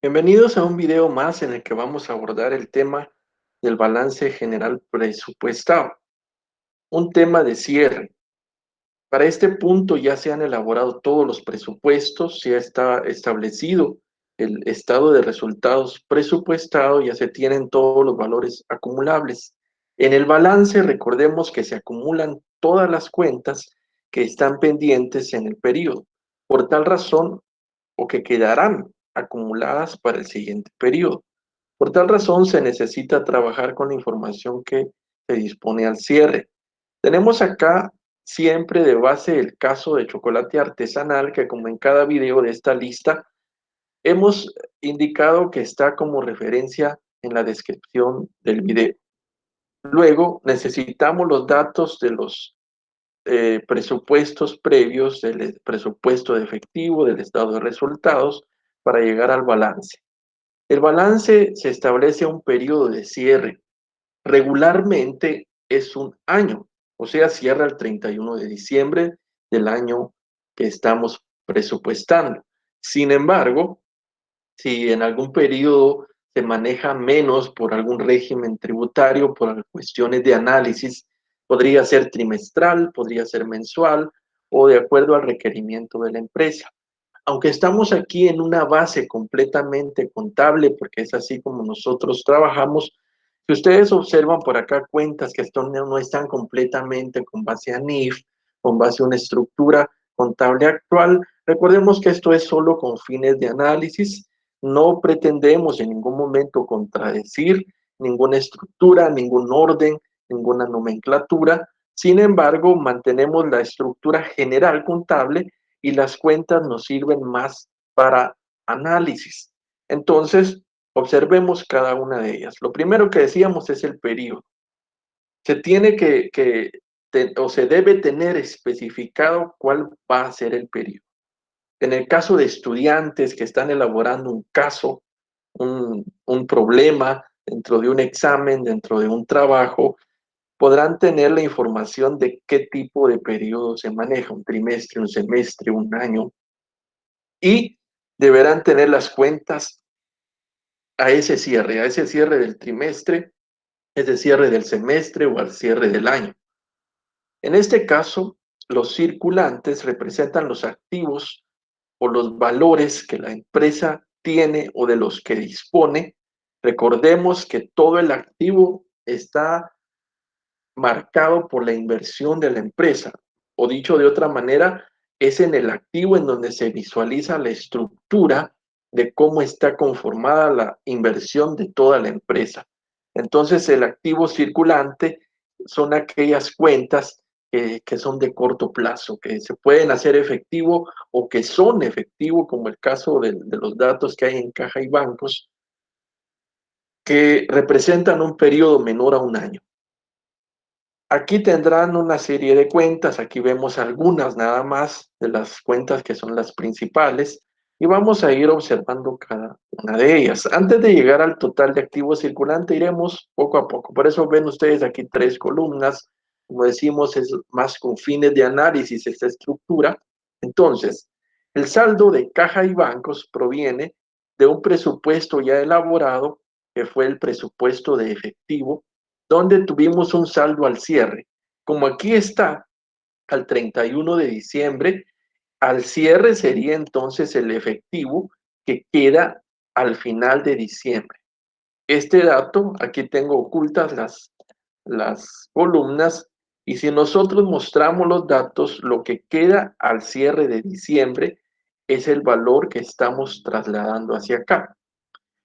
Bienvenidos a un video más en el que vamos a abordar el tema del balance general presupuestado, un tema de cierre. Para este punto ya se han elaborado todos los presupuestos, ya está establecido el estado de resultados presupuestado, ya se tienen todos los valores acumulables. En el balance recordemos que se acumulan todas las cuentas que están pendientes en el periodo. Por tal razón, o que quedarán acumuladas para el siguiente periodo. Por tal razón, se necesita trabajar con la información que se dispone al cierre. Tenemos acá siempre de base el caso de chocolate artesanal, que como en cada video de esta lista, hemos indicado que está como referencia en la descripción del video. Luego, necesitamos los datos de los presupuestos previos, del presupuesto de efectivo, del estado de resultados, para llegar al balance. El balance se establece a un periodo de cierre. Regularmente es un año, o sea, cierra el 31 de diciembre del año que estamos presupuestando. Sin embargo, si en algún periodo se maneja menos por algún régimen tributario, por cuestiones de análisis, podría ser trimestral, podría ser mensual o de acuerdo al requerimiento de la empresa. Aunque estamos aquí en una base completamente contable, porque es así como nosotros trabajamos, si ustedes observan por acá cuentas que no están completamente con base a NIF, con base a una estructura contable actual, recordemos que esto es solo con fines de análisis, no pretendemos en ningún momento contradecir ninguna estructura, ningún orden, ninguna nomenclatura, sin embargo, mantenemos la estructura general contable y las cuentas nos sirven más para análisis. Entonces, observemos cada una de ellas. Lo primero que decíamos es el periodo. Se tiene o se debe tener especificado cuál va a ser el periodo. En el caso de estudiantes que están elaborando un caso, un problema dentro de un examen, dentro de un trabajo, podrán tener la información de qué tipo de periodo se maneja, un trimestre, un semestre, un año, y deberán tener las cuentas a ese cierre del trimestre, ese cierre del semestre o al cierre del año. En este caso, los circulantes representan los activos o los valores que la empresa tiene o de los que dispone. Recordemos que todo el activo está marcado por la inversión de la empresa, o dicho de otra manera, es en el activo en donde se visualiza la estructura de cómo está conformada la inversión de toda la empresa. Entonces, el activo circulante son aquellas cuentas que son de corto plazo, que se pueden hacer efectivo o que son efectivo, como el caso de los datos que hay en caja y bancos, que representan un periodo menor a un año. Aquí tendrán una serie de cuentas, aquí vemos algunas nada más de las cuentas que son las principales y vamos a ir observando cada una de ellas. Antes de llegar al total de activos circulante iremos poco a poco, por eso ven ustedes aquí tres columnas, como decimos es más con fines de análisis esta estructura. Entonces, el saldo de caja y bancos proviene de un presupuesto ya elaborado que fue el presupuesto de efectivo donde tuvimos un saldo al cierre. Como aquí está al 31 de diciembre, al cierre sería entonces el efectivo que queda al final de diciembre. Este dato, aquí tengo ocultas las columnas, y si nosotros mostramos los datos, lo que queda al cierre de diciembre es el valor que estamos trasladando hacia acá.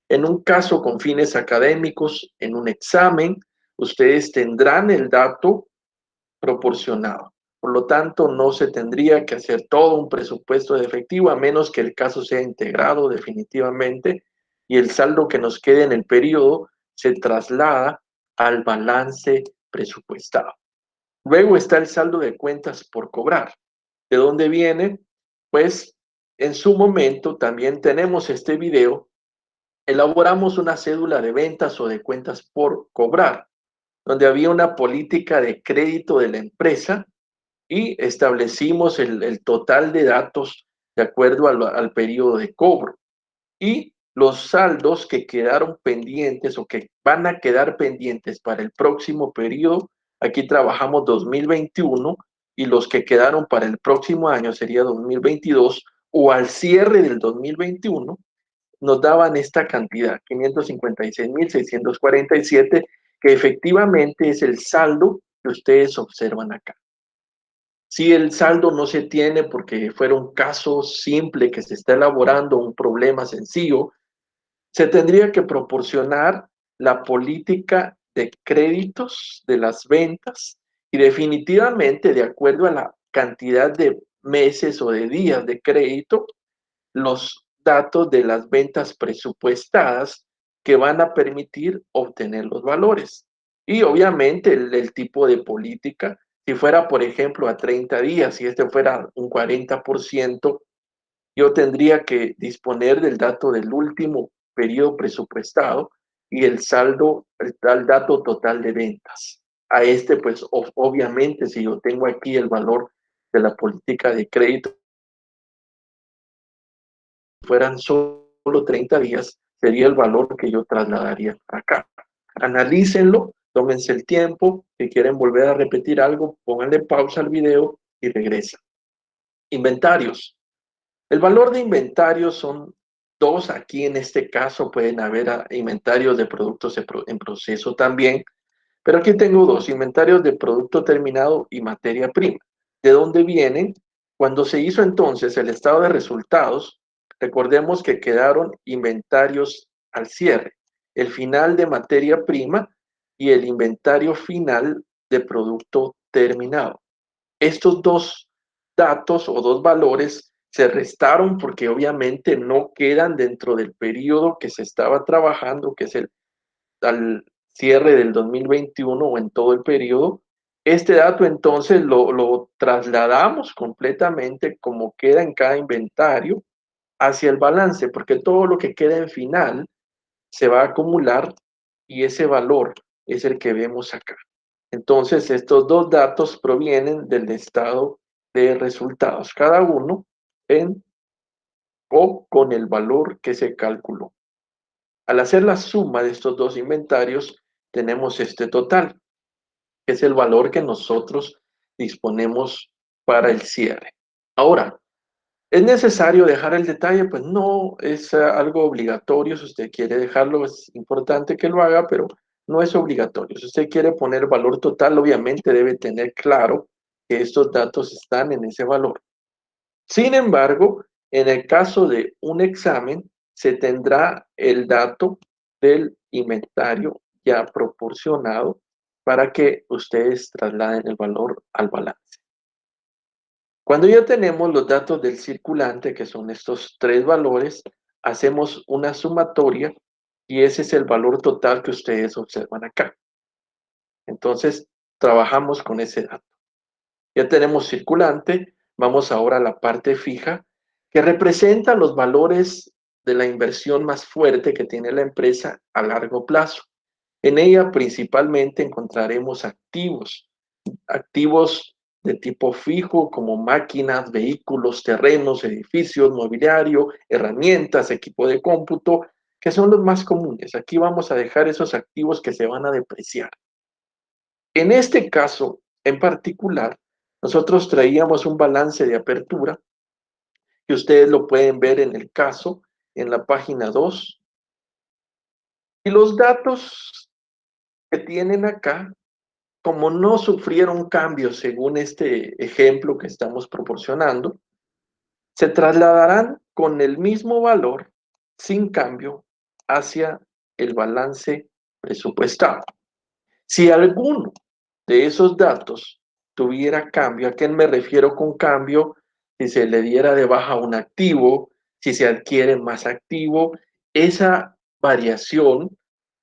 En un caso con fines académicos, en un examen, ustedes tendrán el dato proporcionado. Por lo tanto, no se tendría que hacer todo un presupuesto de efectivo a menos que el caso sea integrado definitivamente y el saldo que nos quede en el periodo se traslada al balance presupuestado. Luego está el saldo de cuentas por cobrar. ¿De dónde viene? Pues en su momento también tenemos este video. Elaboramos una cédula de ventas o de cuentas por cobrar, donde había una política de crédito de la empresa y establecimos el total de datos de acuerdo al periodo de cobro. Y los saldos que quedaron pendientes o que van a quedar pendientes para el próximo periodo, aquí trabajamos 2021 y los que quedaron para el próximo año sería 2022 o al cierre del 2021, nos daban esta cantidad, 556.647, que efectivamente es el saldo que ustedes observan acá. Si el saldo no se tiene porque fuera un caso simple que se está elaborando, un problema sencillo, se tendría que proporcionar la política de créditos de las ventas y definitivamente, de acuerdo a la cantidad de meses o de días de crédito, los datos de las ventas presupuestadas que van a permitir obtener los valores. Y obviamente el tipo de política, si fuera, por ejemplo, a 30 días, si este fuera un 40%, yo tendría que disponer del dato del último periodo presupuestado y el saldo, el dato total de ventas. A este, pues, obviamente, si yo tengo aquí el valor de la política de crédito, fueran solo 30 días, sería el valor que yo trasladaría acá. Analícenlo, tómense el tiempo, si quieren volver a repetir algo, pónganle pausa al video y regresan. Inventarios. El valor de inventarios son dos, aquí en este caso pueden haber inventarios de productos en proceso también, pero aquí tengo dos, inventarios de producto terminado y materia prima. ¿De dónde vienen? Cuando se hizo entonces el estado de resultados, recordemos que quedaron inventarios al cierre, el final de materia prima y el inventario final de producto terminado. Estos dos datos o dos valores se restaron porque obviamente no quedan dentro del periodo que se estaba trabajando, que es el al cierre del 2021 o en todo el periodo. Este dato entonces lo trasladamos completamente como queda en cada inventario hacia el balance, porque todo lo que queda en final se va a acumular y ese valor es el que vemos acá. Entonces, estos dos datos provienen del estado de resultados, cada uno en o con el valor que se calculó. Al hacer la suma de estos dos inventarios, tenemos este total, que es el valor que nosotros disponemos para el cierre. Ahora, ¿es necesario dejar el detalle? Pues no es algo obligatorio. Si usted quiere dejarlo, es importante que lo haga, pero no es obligatorio. Si usted quiere poner valor total, obviamente debe tener claro que estos datos están en ese valor. Sin embargo, en el caso de un examen, se tendrá el dato del inventario ya proporcionado para que ustedes trasladen el valor al balance. Cuando ya tenemos los datos del circulante, que son estos tres valores, hacemos una sumatoria y ese es el valor total que ustedes observan acá. Entonces, trabajamos con ese dato. Ya tenemos circulante, vamos ahora a la parte fija, que representa los valores de la inversión más fuerte que tiene la empresa a largo plazo. En ella principalmente encontraremos activos de tipo fijo como máquinas, vehículos, terrenos, edificios, mobiliario, herramientas, equipo de cómputo, que son los más comunes. Aquí vamos a dejar esos activos que se van a depreciar. En este caso en particular, nosotros traíamos un balance de apertura que ustedes lo pueden ver en el caso, en la página 2. Y los datos que tienen acá, como no sufrieron cambios según este ejemplo que estamos proporcionando, se trasladarán con el mismo valor, sin cambio, hacia el balance presupuestado. Si alguno de esos datos tuviera cambio, ¿a qué me refiero con cambio? Si se le diera de baja un activo, si se adquiere más activo, esa variación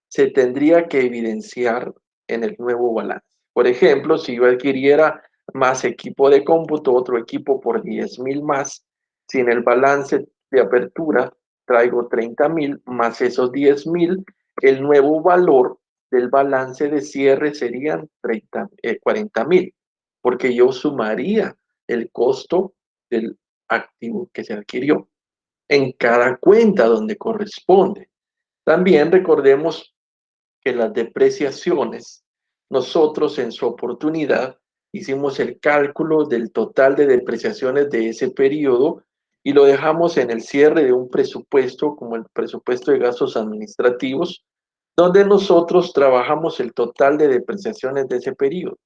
se tendría que evidenciar en el nuevo balance. Por ejemplo, si yo adquiriera más equipo de cómputo, otro equipo por 10,000 más, si en el balance de apertura traigo 30,000 más esos 10,000, el nuevo valor del balance de cierre serían 40,000, porque yo sumaría el costo del activo que se adquirió. en cada cuenta donde corresponde. También recordemos que las depreciaciones, nosotros en su oportunidad hicimos el cálculo del total de depreciaciones de ese periodo y lo dejamos en el cierre de un presupuesto como el presupuesto de gastos administrativos, donde nosotros trabajamos el total de depreciaciones de ese periodo.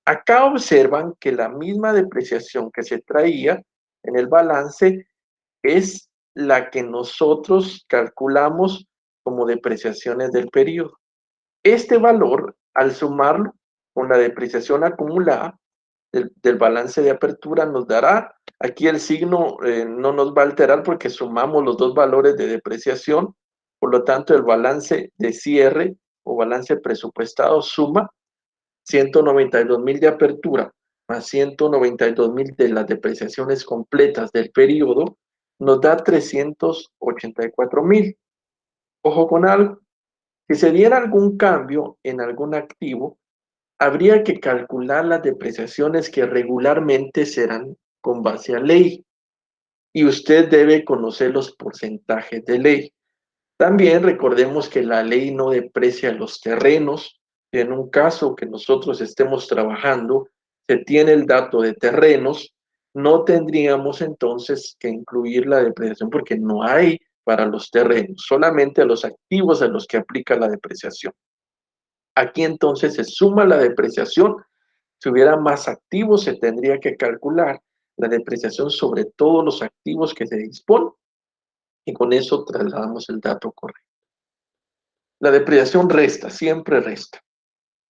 Acá observan que la misma depreciación que se traía en el balance es la que nosotros calculamos como depreciaciones del periodo. Este valor, al sumarlo con la depreciación acumulada del balance de apertura, nos dará, aquí el signo no nos va a alterar porque sumamos los dos valores de depreciación, por lo tanto el balance de cierre o balance presupuestado suma 192,000 de apertura más 192,000 de las depreciaciones completas del periodo, nos da 384,000. Ojo con algo, si se diera algún cambio en algún activo, habría que calcular las depreciaciones que regularmente serán con base a ley y usted debe conocer los porcentajes de ley. También recordemos que la ley no deprecia los terrenos. En un caso que nosotros estemos trabajando, se tiene el dato de terrenos, no tendríamos entonces que incluir la depreciación porque no hay para los terrenos, solamente a los activos a los que aplica la depreciación. Aquí entonces se suma la depreciación. Si hubiera más activos, se tendría que calcular la depreciación sobre todos los activos que se disponen y con eso trasladamos el dato correcto. La depreciación resta, siempre resta.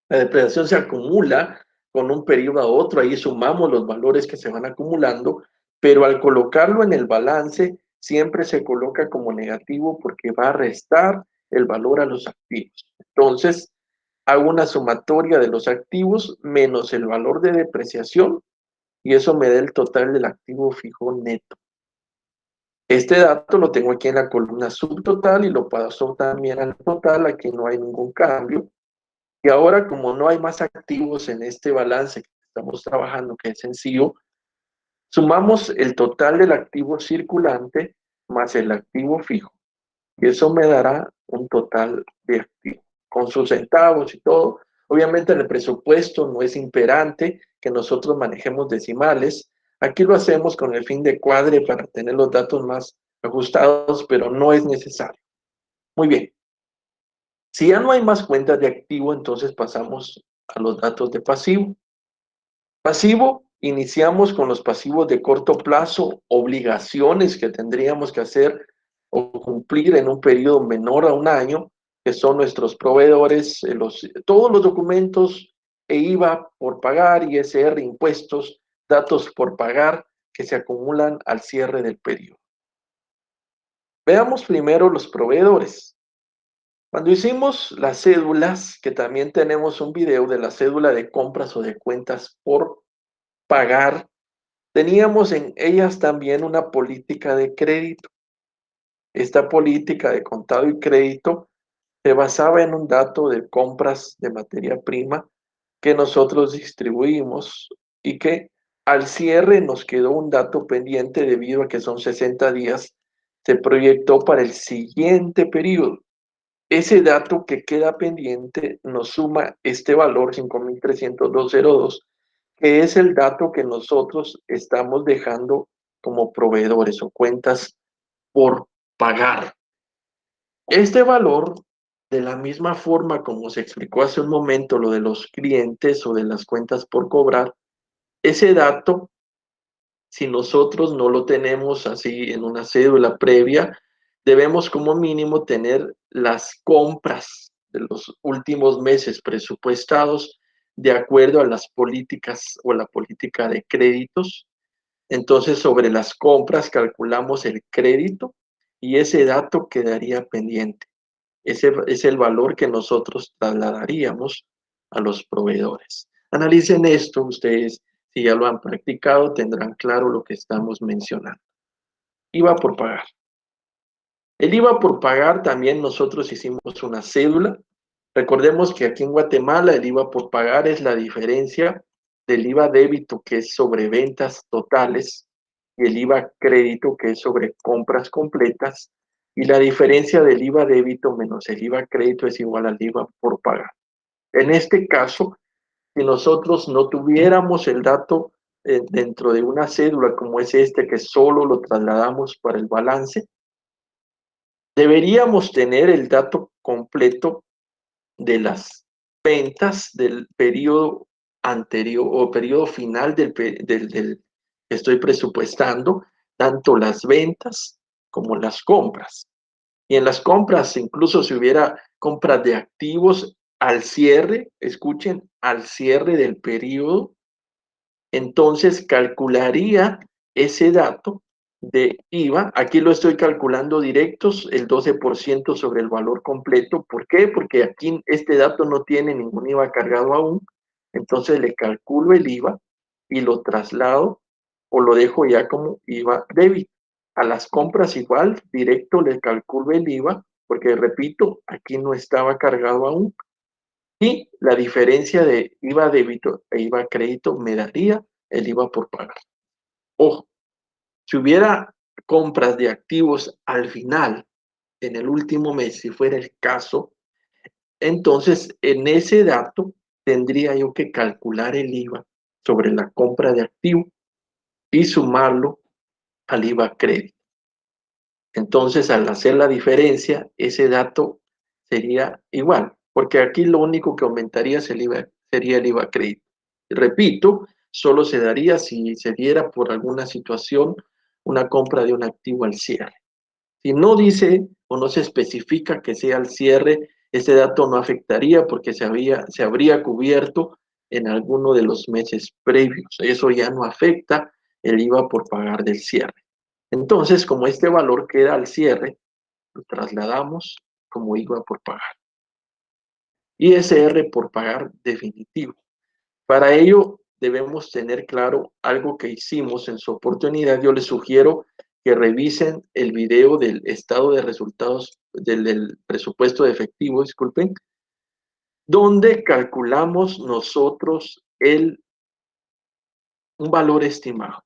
La depreciación se acumula con un periodo a otro, ahí sumamos los valores que se van acumulando, pero al colocarlo en el balance, siempre se coloca como negativo porque va a restar el valor a los activos. Entonces, hago una sumatoria de los activos menos el valor de depreciación y eso me da el total del activo fijo neto. Este dato lo tengo aquí en la columna subtotal y lo paso también al total, aquí no hay ningún cambio. Y ahora, como no hay más activos en este balance que estamos trabajando, que es sencillo, sumamos el total del activo circulante más el activo fijo. Y eso me dará un total de activos, con sus centavos y todo. Obviamente en el presupuesto no es imperante que nosotros manejemos decimales. Aquí lo hacemos con el fin de cuadre para tener los datos más ajustados, pero no es necesario. Muy bien. Si ya no hay más cuentas de activo, entonces pasamos a los datos de pasivo. Pasivo, iniciamos con los pasivos de corto plazo, obligaciones que tendríamos que hacer o cumplir en un periodo menor a un año, que son nuestros proveedores, todos los documentos e IVA por pagar, ISR, impuestos, datos por pagar que se acumulan al cierre del periodo. Veamos primero los proveedores. Cuando hicimos las cédulas, que también tenemos un video de la cédula de compras o de cuentas por pagar, teníamos en ellas también una política de crédito. Esta política de contado y crédito se basaba en un dato de compras de materia prima que nosotros distribuimos y que al cierre nos quedó un dato pendiente debido a que son 60 días, se proyectó para el siguiente periodo. Ese dato que queda pendiente nos suma este valor 5,302,02, que es el dato que nosotros estamos dejando como proveedores o cuentas por pagar. Este valor, de la misma forma como se explicó hace un momento lo de los clientes o de las cuentas por cobrar, ese dato, si nosotros no lo tenemos así en una cédula previa, debemos como mínimo tener las compras de los últimos meses presupuestados de acuerdo a las políticas o la política de créditos. Entonces, sobre las compras calculamos el crédito y ese dato quedaría pendiente. Ese es el valor que nosotros trasladaríamos a los proveedores. Analicen esto ustedes, si ya lo han practicado, tendrán claro lo que estamos mencionando. IVA por pagar. El IVA por pagar también nosotros hicimos una cédula. Recordemos que aquí en Guatemala el IVA por pagar es la diferencia del IVA débito, que es sobre ventas totales, y el IVA crédito, que es sobre compras completas, y la diferencia del IVA débito menos el IVA crédito es igual al IVA por pagar. En este caso, si nosotros no tuviéramos el dato dentro de una cédula como es este, que solo lo trasladamos para el balance, deberíamos tener el dato completo de las ventas del periodo anterior o periodo final del que estoy presupuestando, tanto las ventas como las compras. Y en las compras, incluso si hubiera compras de activos al cierre, escuchen, al cierre del periodo, entonces calcularía ese dato de IVA. Aquí lo estoy calculando directos, el 12% sobre el valor completo. ¿Por qué? Porque aquí este dato no tiene ningún IVA cargado aún. Entonces le calculo el IVA y lo traslado o lo dejo ya como IVA débito. A las compras igual, directo le calculo el IVA, porque repito, aquí no estaba cargado aún. Y la diferencia de IVA débito e IVA crédito me daría el IVA por pagar. Ojo, si hubiera compras de activos al final, en el último mes, si fuera el caso, entonces en ese dato tendría yo que calcular el IVA sobre la compra de activo y sumarlo al IVA crédito. Entonces, al hacer la diferencia, ese dato sería igual, porque aquí lo único que aumentaría sería el IVA crédito. Repito, solo se daría si se diera por alguna situación una compra de un activo al cierre. Si no dice o no se especifica que sea al cierre, ese dato no afectaría porque se habría cubierto en alguno de los meses previos. Eso ya no afecta el IVA por pagar del cierre. Entonces, como este valor queda al cierre, lo trasladamos como IVA por pagar. ISR por pagar definitivo. Para ello, debemos tener claro algo que hicimos en su oportunidad. Yo les sugiero que revisen el video del estado de resultados del presupuesto de efectivo, disculpen, donde calculamos nosotros un valor estimado.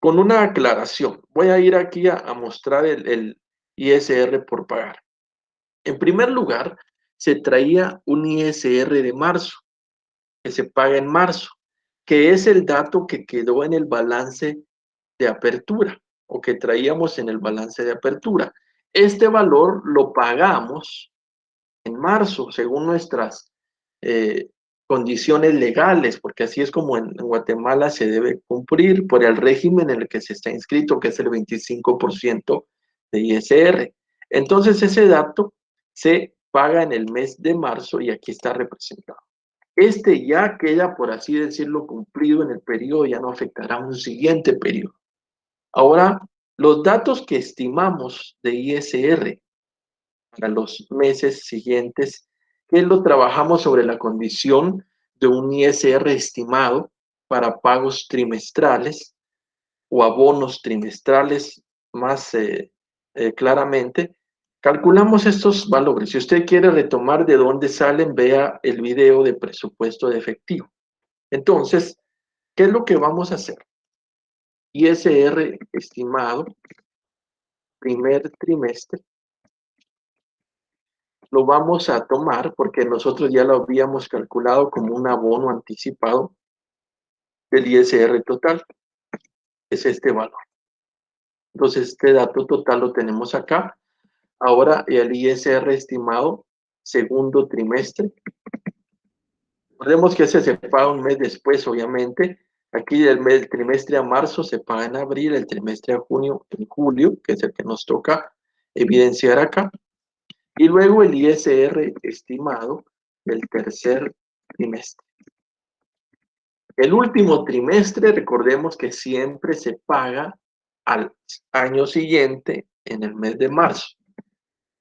Con una aclaración, voy a ir aquí a mostrar el ISR por pagar. En primer lugar, se traía un ISR de marzo, que se paga en marzo, que es el dato que quedó en el balance de apertura o que traíamos en el balance de apertura. Este valor lo pagamos en marzo, según nuestras eh, condiciones legales, porque así es como en Guatemala se debe cumplir por el régimen en el que se está inscrito, que es el 25% de ISR. Entonces ese dato se paga en el mes de marzo y aquí está representado. Este ya queda, por así decirlo, cumplido en el periodo, ya no afectará a un siguiente periodo. Ahora, los datos que estimamos de ISR para los meses siguientes, que lo trabajamos sobre la condición de un ISR estimado para pagos trimestrales o abonos trimestrales más claramente. Calculamos estos valores. Si usted quiere retomar de dónde salen, vea el video de presupuesto de efectivo. Entonces, ¿qué es lo que vamos a hacer? ISR estimado, primer trimestre, lo vamos a tomar porque nosotros ya lo habíamos calculado como un abono anticipado del ISR total, es este valor. Entonces, este dato total lo tenemos acá. Ahora, el ISR estimado, segundo trimestre. Recordemos que ese se paga un mes después, obviamente. Aquí el trimestre a marzo se paga en abril, el trimestre a junio en julio, que es el que nos toca evidenciar acá. Y luego el ISR estimado del tercer trimestre. El último trimestre, recordemos que siempre se paga al año siguiente en el mes de marzo.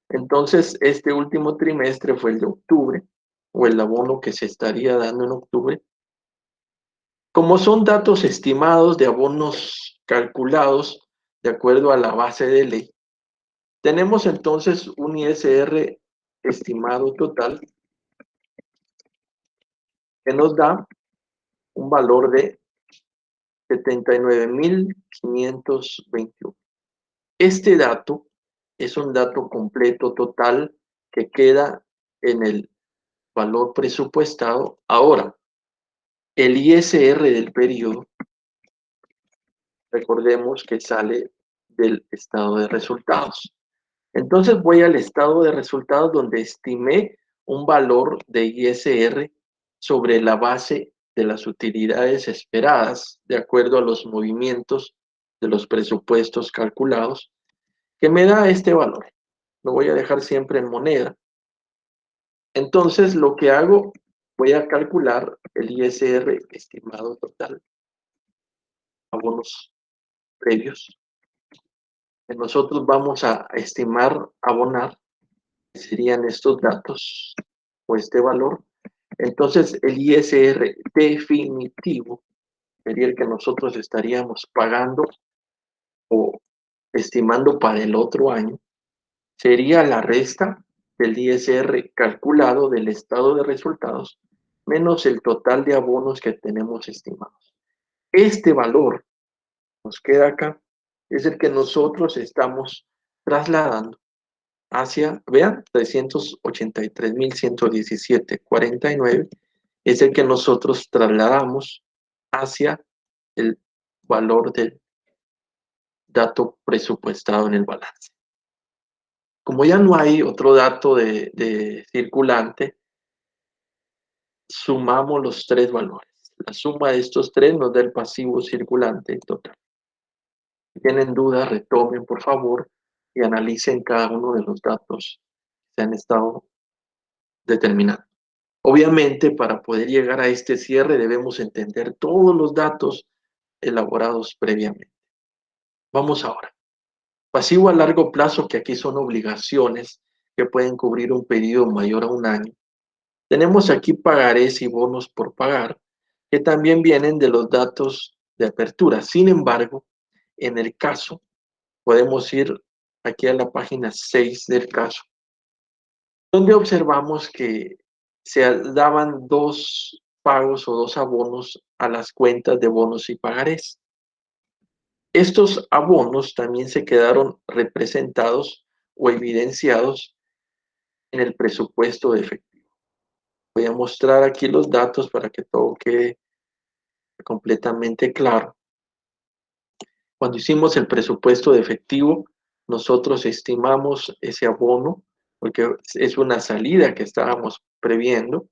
Entonces, este último trimestre fue el de octubre, o el abono que se estaría dando en octubre. Como son datos estimados de abonos calculados de acuerdo a la base de ley, tenemos entonces un ISR estimado total que nos da un valor de 79.521. Este dato es un dato completo total que queda en el valor presupuestado. Ahora, el ISR del periodo, recordemos que sale del estado de resultados. Entonces voy al estado de resultados donde estimé un valor de ISR sobre la base de las utilidades esperadas, de acuerdo a los movimientos de los presupuestos calculados, que me da este valor. Lo voy a dejar siempre en moneda. Entonces lo que hago, voy a calcular el ISR estimado total, abonos previos, que nosotros vamos a estimar abonar, que serían estos datos o este valor. Entonces el ISR definitivo sería el que nosotros estaríamos pagando o estimando para el otro año, sería la resta del ISR calculado del estado de resultados menos el total de abonos que tenemos estimados. Este valor nos queda acá, es el que nosotros estamos trasladando hacia, vean, 383.117.49 es el que nosotros trasladamos hacia el valor del dato presupuestado en el balance. Como ya no hay otro dato de circulante, sumamos los tres valores. La suma de estos tres nos da el pasivo circulante total. Si tienen dudas, retomen por favor y analicen cada uno de los datos que se han estado determinando. Obviamente, para poder llegar a este cierre debemos entender todos los datos elaborados previamente. Vamos ahora. Pasivo a largo plazo, que aquí son obligaciones que pueden cubrir un periodo mayor a un año. Tenemos aquí pagarés y bonos por pagar, que también vienen de los datos de apertura. Sin embargo, en el caso, podemos ir aquí a la página 6 del caso, donde observamos que se daban dos pagos o dos abonos a las cuentas de bonos y pagarés. Estos abonos también se quedaron representados o evidenciados en el presupuesto de efectivo. Voy a mostrar aquí los datos para que todo quede completamente claro. Cuando hicimos el presupuesto de efectivo, nosotros estimamos ese abono, porque es una salida que estábamos previendo.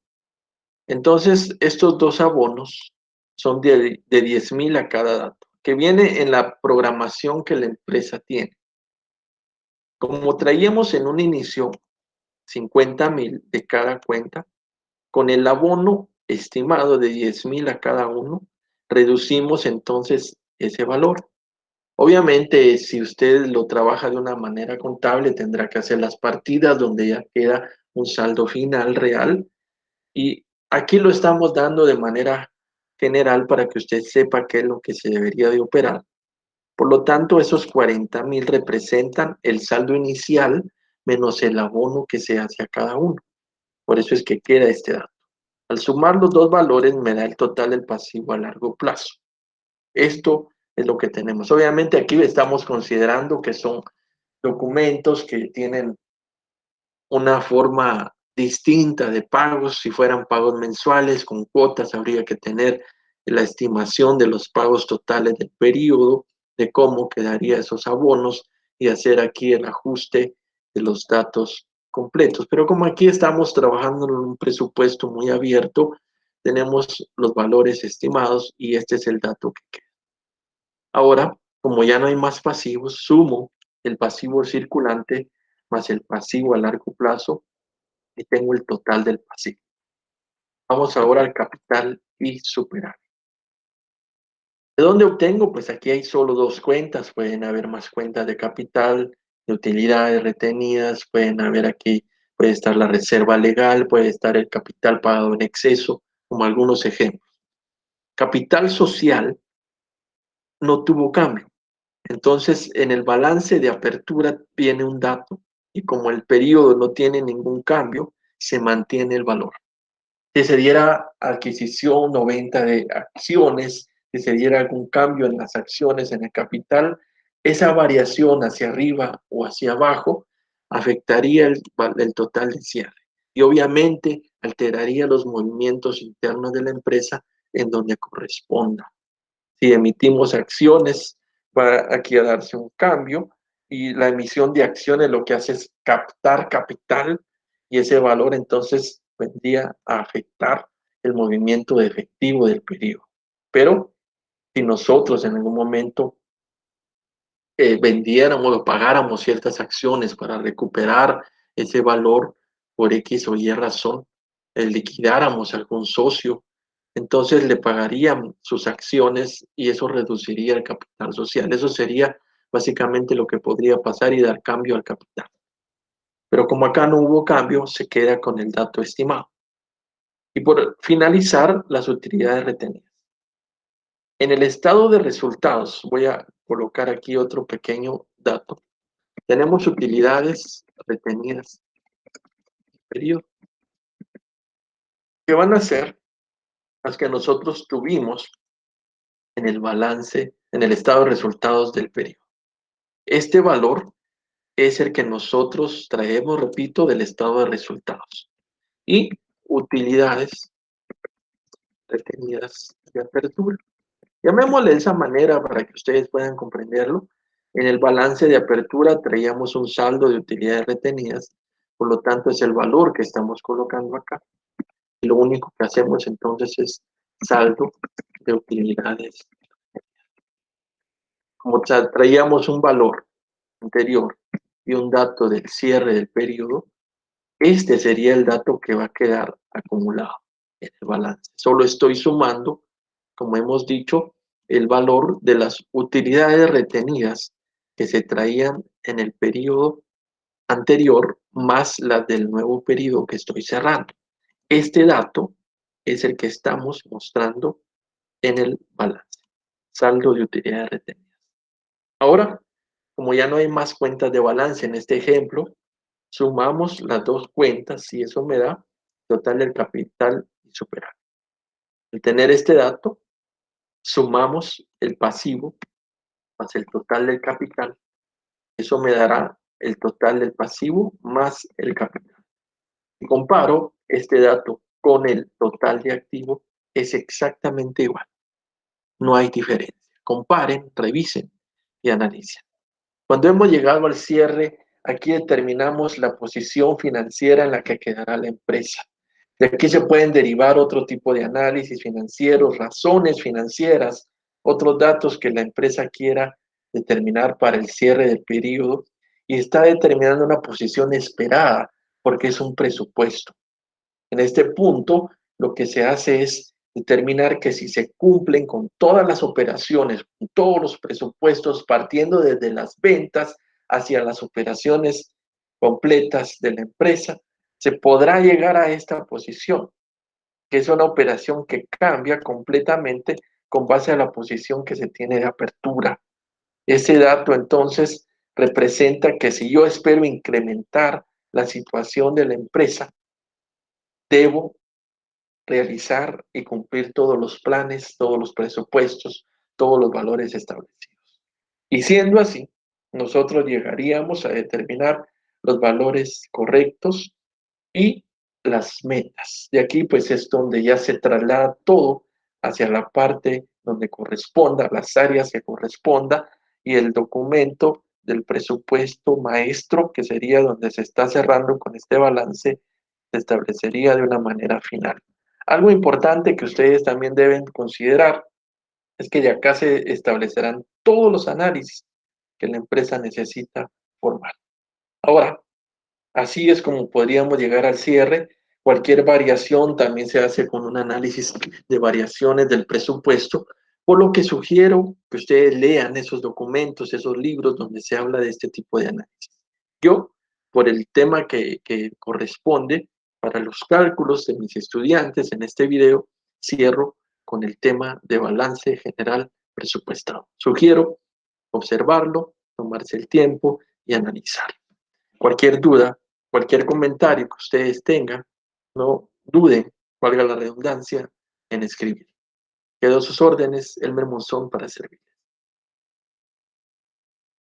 Entonces, estos dos abonos son de 10,000 a cada dato, que viene en la programación que la empresa tiene. Como traíamos en un inicio 50,000 de cada cuenta, con el abono estimado de 10,000 a cada uno, reducimos entonces ese valor. Obviamente, si usted lo trabaja de una manera contable, tendrá que hacer las partidas donde ya queda un saldo final real. Y aquí lo estamos dando de manera general para que usted sepa qué es lo que se debería de operar. Por lo tanto, esos 40,000 representan el saldo inicial menos el abono que se hace a cada uno. Por eso es que queda este dato. Al sumar los dos valores me da el total del pasivo a largo plazo. Esto es lo que tenemos. Obviamente aquí estamos considerando que son documentos que tienen una forma distinta de pagos. Si fueran pagos mensuales con cuotas, habría que tener la estimación de los pagos totales del periodo, de cómo quedaría esos abonos y hacer aquí el ajuste de los datos completos. Pero como aquí estamos trabajando en un presupuesto muy abierto, tenemos los valores estimados y este es el dato que queda. Ahora, como ya no hay más pasivos, sumo el pasivo circulante más el pasivo a largo plazo y tengo el total del pasivo. Vamos ahora al capital y superávit. ¿De dónde obtengo? Pues aquí hay solo dos cuentas, pueden haber más cuentas de capital, de utilidades retenidas, pueden haber aquí, puede estar la reserva legal, puede estar el capital pagado en exceso, como algunos ejemplos. Capital social no tuvo cambio. Entonces, en el balance de apertura viene un dato y como el periodo no tiene ningún cambio, se mantiene el valor. Si se diera adquisición o venta de acciones si se diera algún cambio en las acciones, en el capital, esa variación hacia arriba o hacia abajo afectaría el total de cierre y obviamente alteraría los movimientos internos de la empresa en donde corresponda. Si emitimos acciones, va aquí a darse un cambio y la emisión de acciones lo que hace es captar capital y ese valor entonces vendría a afectar el movimiento de efectivo del periodo. Pero si nosotros en algún momento vendiéramos o pagáramos ciertas acciones para recuperar ese valor por X o Y razón, liquidáramos a algún socio, entonces le pagarían sus acciones y eso reduciría el capital social. Eso sería básicamente lo que podría pasar y dar cambio al capital. Pero como acá no hubo cambio, se queda con el dato estimado. Y por finalizar, las utilidades retenidas. En el estado de resultados, voy a colocar aquí otro pequeño dato. Tenemos utilidades retenidas periodo, que van a ser las que nosotros tuvimos en el balance, en el estado de resultados del periodo. Este valor es el que nosotros traemos, repito, del estado de resultados. Y utilidades retenidas de apertura. Llamémosle de esa manera para que ustedes puedan comprenderlo. En el balance de apertura traíamos un saldo de utilidades retenidas, por lo tanto es el valor que estamos colocando acá. Y lo único que hacemos entonces es saldo de utilidades. Como traíamos un valor anterior y un dato del cierre del periodo, este sería el dato que va a quedar acumulado en el balance. Solo estoy sumando, como hemos dicho, el valor de las utilidades retenidas que se traían en el periodo anterior más las del nuevo periodo que estoy cerrando. Este dato es el que estamos mostrando en el balance, saldo de utilidades retenidas. Ahora, como ya no hay más cuentas de balance en este ejemplo, sumamos las dos cuentas y eso me da total del capital y superávit. Al tener este dato, sumamos el pasivo más el total del capital. Eso me dará el total del pasivo más el capital. Si comparo este dato con el total de activo, es exactamente igual. No hay diferencia. Comparen, revisen y analicen. Cuando hemos llegado al cierre, aquí determinamos la posición financiera en la que quedará la empresa. De aquí se pueden derivar otro tipo de análisis financieros, razones financieras, otros datos que la empresa quiera determinar para el cierre del periodo y está determinando una posición esperada porque es un presupuesto. En este punto, lo que se hace es determinar que si se cumplen con todas las operaciones, con todos los presupuestos, partiendo desde las ventas hacia las operaciones completas de la empresa, se podrá llegar a esta posición, que es una operación que cambia completamente con base a la posición que se tiene de apertura. Ese dato entonces representa que si yo espero incrementar la situación de la empresa, debo realizar y cumplir todos los planes, todos los presupuestos, todos los valores establecidos. Y siendo así, nosotros llegaríamos a determinar los valores correctos y las metas. De aquí pues es donde ya se traslada todo hacia la parte donde corresponda, las áreas que corresponda y el documento del presupuesto maestro, que sería donde se está cerrando con este balance, se establecería de una manera final. Algo importante que ustedes también deben considerar es que de acá se establecerán todos los análisis que la empresa necesita formar. Ahora, así es como podríamos llegar al cierre. Cualquier variación también se hace con un análisis de variaciones del presupuesto, por lo que sugiero que ustedes lean esos documentos, esos libros donde se habla de este tipo de análisis. Yo, por el tema que corresponde para los cálculos de mis estudiantes en este video, cierro con el tema de balance general presupuestado. Sugiero observarlo, tomarse el tiempo y analizarlo. Cualquier duda, cualquier comentario que ustedes tengan, no duden, valga la redundancia, en escribir. Quedo a sus órdenes, Elmer Monzón, para servir.